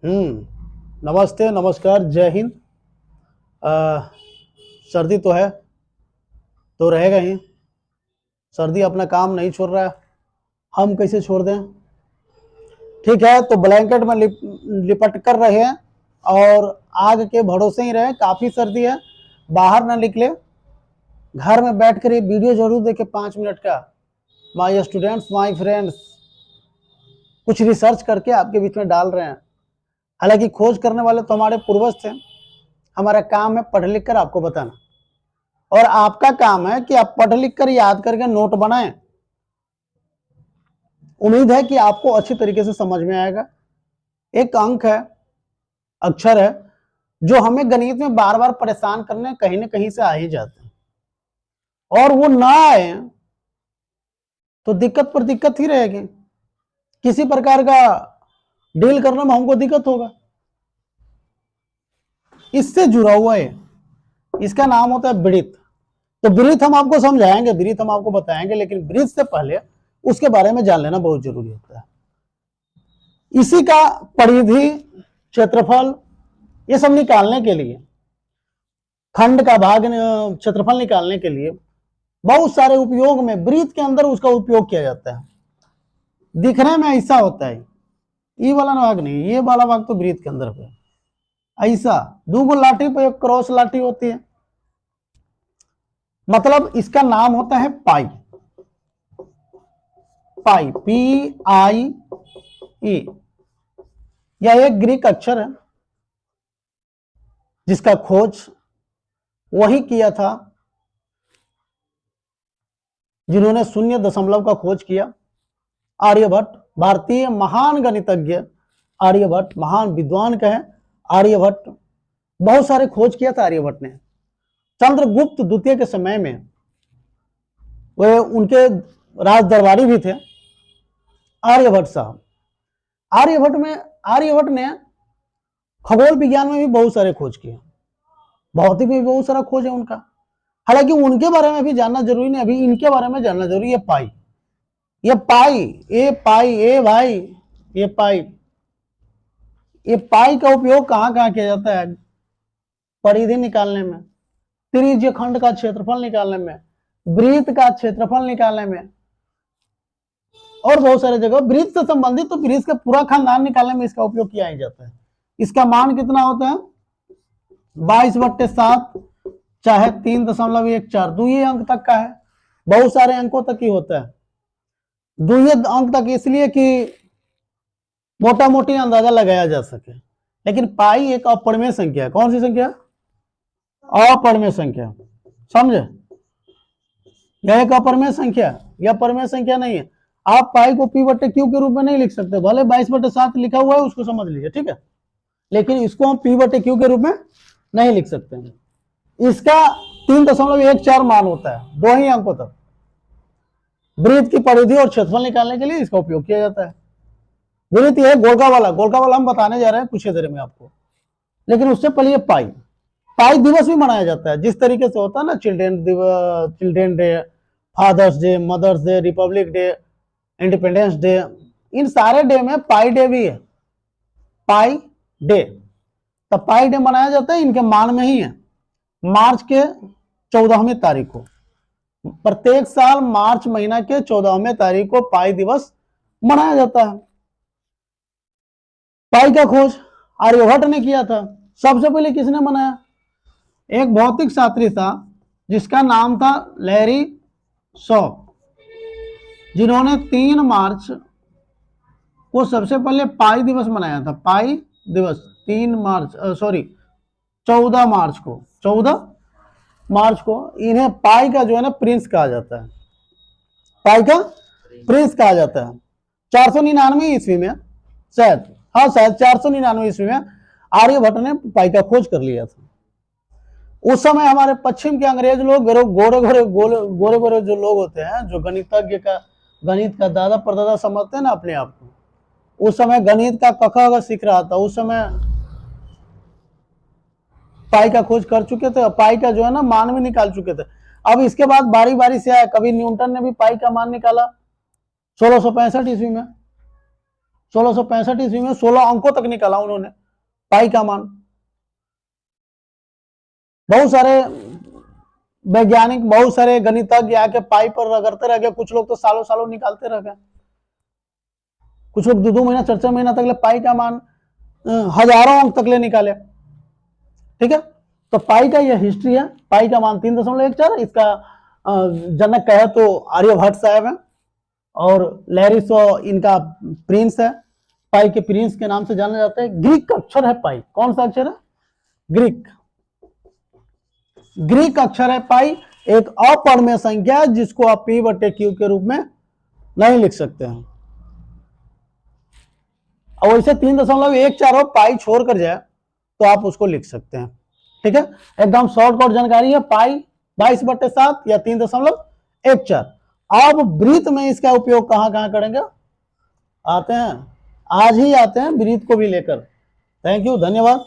नमस्ते, नमस्कार, जय हिंद। सर्दी तो है, तो रहेगा ही। सर्दी अपना काम नहीं छोड़ रहा है, हम कैसे छोड़ दें। ठीक है, तो ब्लैंकेट में लिपट कर रहे हैं और आग के भरोसे ही रहे। काफ़ी सर्दी है, बाहर ना निकले, घर में बैठ कर ये वीडियो जरूर देखें 5 मिनट का। माय स्टूडेंट्स, माय फ्रेंड्स, कुछ रिसर्च करके आपके बीच में डाल रहे हैं। हालांकि खोज करने वाले तो हमारे पूर्वज थे, हमारा काम है पढ़ लिख कर आपको बताना, और आपका काम है कि आप पढ़ लिख कर याद करके नोट बनाएं। उम्मीद है कि आपको अच्छी तरीके से समझ में आएगा। एक अंक है, अक्षर है, जो हमें गणित में बार बार परेशान करने कहीं ना कहीं से आ ही जाते हैं, और वो ना आए तो दिक्कत पर दिक्कत ही रहेगी। किसी प्रकार का डील करने में हमको दिक्कत होगा। इससे जुड़ा हुआ है, इसका नाम होता है वृत्त। तो वृत्त हम आपको समझाएंगे, वृत्त हम आपको बताएंगे, लेकिन वृत्त से पहले उसके बारे में जान लेना बहुत जरूरी होता है। इसी का परिधि, क्षेत्रफल, ये सब निकालने के लिए, खंड का भाग क्षेत्रफल निकालने के लिए बहुत सारे उपयोग में वृत्त के अंदर उसका उपयोग किया जाता है। दिखने में ऐसा होता है, ये वाला भाग नहीं, ये वाला भाग तो वृत्त के अंदर है। ऐसा दो लाठी पर एक क्रॉस लाठी होती है, मतलब इसका नाम होता है पाई। पाई, PIE, यह एक ग्रीक अक्षर है जिसका खोज वही किया था जिन्होंने शून्य दशमलव का खोज किया, आर्यभट्ट। भारतीय महान गणितज्ञ आर्यभट्ट, महान विद्वान कहें आर्यभट्ट। बहुत सारे खोज किया था आर्यभट्ट ने। चंद्रगुप्त द्वितीय के समय में वे उनके राज दरबारी भी थे आर्यभट्ट साहब। आर्यभट्ट ने खगोल विज्ञान में भी बहुत सारे खोज किए, भौतिक में भी बहुत सारा खोज है उनका। हालांकि उनके बारे में भी जानना जरूरी नहीं, अभी इनके बारे में जानना जरूरी है। पाई, ये पाई, ए भाई, ये पाई, ये पाई का उपयोग कहां कहां किया जाता है? परिधि निकालने में, त्रिज्य खंड का क्षेत्रफल निकालने में, वृत्त का क्षेत्रफल निकालने में, और बहुत सारे जगह वृत्त से संबंधित तो वृत्त का पूरा खानदान निकालने में इसका उपयोग किया ही जाता है। इसका मान कितना होता है? 22/7, चाहे 3.14, दुइये अंक तक का है। बहुत सारे अंकों तक ही होता है, दुइये अंक तक, इसलिए कि मोटा मोटी अंदाजा लगाया जा सके। लेकिन पाई एक अपरिमेय संख्या है। कौन सी संख्या? अपरिमेय संख्या, समझे? यह एक अपरिमेय संख्या, यह परिमेय संख्या नहीं है। आप पाई को P/Q के रूप में नहीं लिख सकते, भले 22/7 लिखा हुआ है उसको समझ लीजिए, ठीक है, लेकिन इसको हम P/Q के रूप में नहीं लिख सकते हैं। इसका 3.14 मान होता है, 2 ही अंकों तक। वृत्त की परिधि और क्षेत्रफल निकालने के लिए इसका उपयोग किया जाता है। वृत्त यह गोलका वाला हम बताने जा रहे हैं कुछ ही देर में आपको, लेकिन उससे पहले पाई दिवस भी मनाया जाता है। जिस तरीके से होता है ना, children day, father's day, mother's day, republic day, independence day, इन सारे डे में पाई डे भी है, पाई डे। तो पाई डे मनाया जाता है, इनके मान में ही है। मार्च के 14वीं तारीख को, प्रत्येक साल मार्च महीना के 14वें तारीख को पाई दिवस मनाया जाता है। पाई का खोज आर्यभट्ट ने किया था। सबसे पहले किसने बनाया? एक भौतिक शास्त्री था जिसका नाम था लैरी सॉ, जिन्होंने 3 मार्च को सबसे पहले पाई दिवस मनाया था। पाई दिवस 14 मार्च को इन्हें पाई का जो है ना प्रिंस कहा जाता है। पाई का प्रिंस कहा जाता है। 499 ईस्वी में शायद, शायद 499 ईस्वी में आर्यभट्ट ने पाई का खोज कर लिया था। उस समय हमारे पश्चिम के अंग्रेज लोग, गोरे जो लोग होते हैं, जो गणित का दादा परदादा समझते हैं ना अपने आप को, उस समय गणित का कखा सीख रहा था, उस समय पाई का खोज कर चुके थे। पाई का जो है ना मान भी निकाल चुके थे। अब इसके बाद बारी बारी से आया, कभी न्यूटन ने भी पाई का मान निकाला 1665 ईस्वी में, 1665 ईस्वी में 16 अंकों तक निकाला उन्होंने पाई का मान। बहुत सारे वैज्ञानिक, बहुत सारे गणितज्ञ आके पाई पर रगड़ते रह गए, कुछ लोग तो सालों सालों निकालते रह गए, कुछ लोग 2-2 महीना 4-4 महीना तक ले पाई का मान हजारों अंक तक ले निकाले। ठीक है, तो पाई का यह हिस्ट्री है। पाई का मान 3.14, इसका जनक कहे तो आर्यभट्ट साहब है, और लैरिसो इनका प्रिंस है, पाई के प्रिंस के नाम से जाना जाता है। ग्रीक अक्षर है पाई। कौन सा अक्षर है? ग्रीक अक्षर है पाई, एक अपरिमेय संख्या है जिसको आप P/Q के रूप में नहीं लिख सकते हैं। और वैसे 3.14 हो, पाई छोड़कर जाए तो आप उसको लिख सकते हैं। ठीक है, एकदम शॉर्टकट जानकारी है। पाई 22/7 या 3.14। अब वृत्त में इसका उपयोग कहां कहां करेंगे, आते हैं, आज ही आते हैं वृत्त को भी लेकर। थैंक यू, धन्यवाद।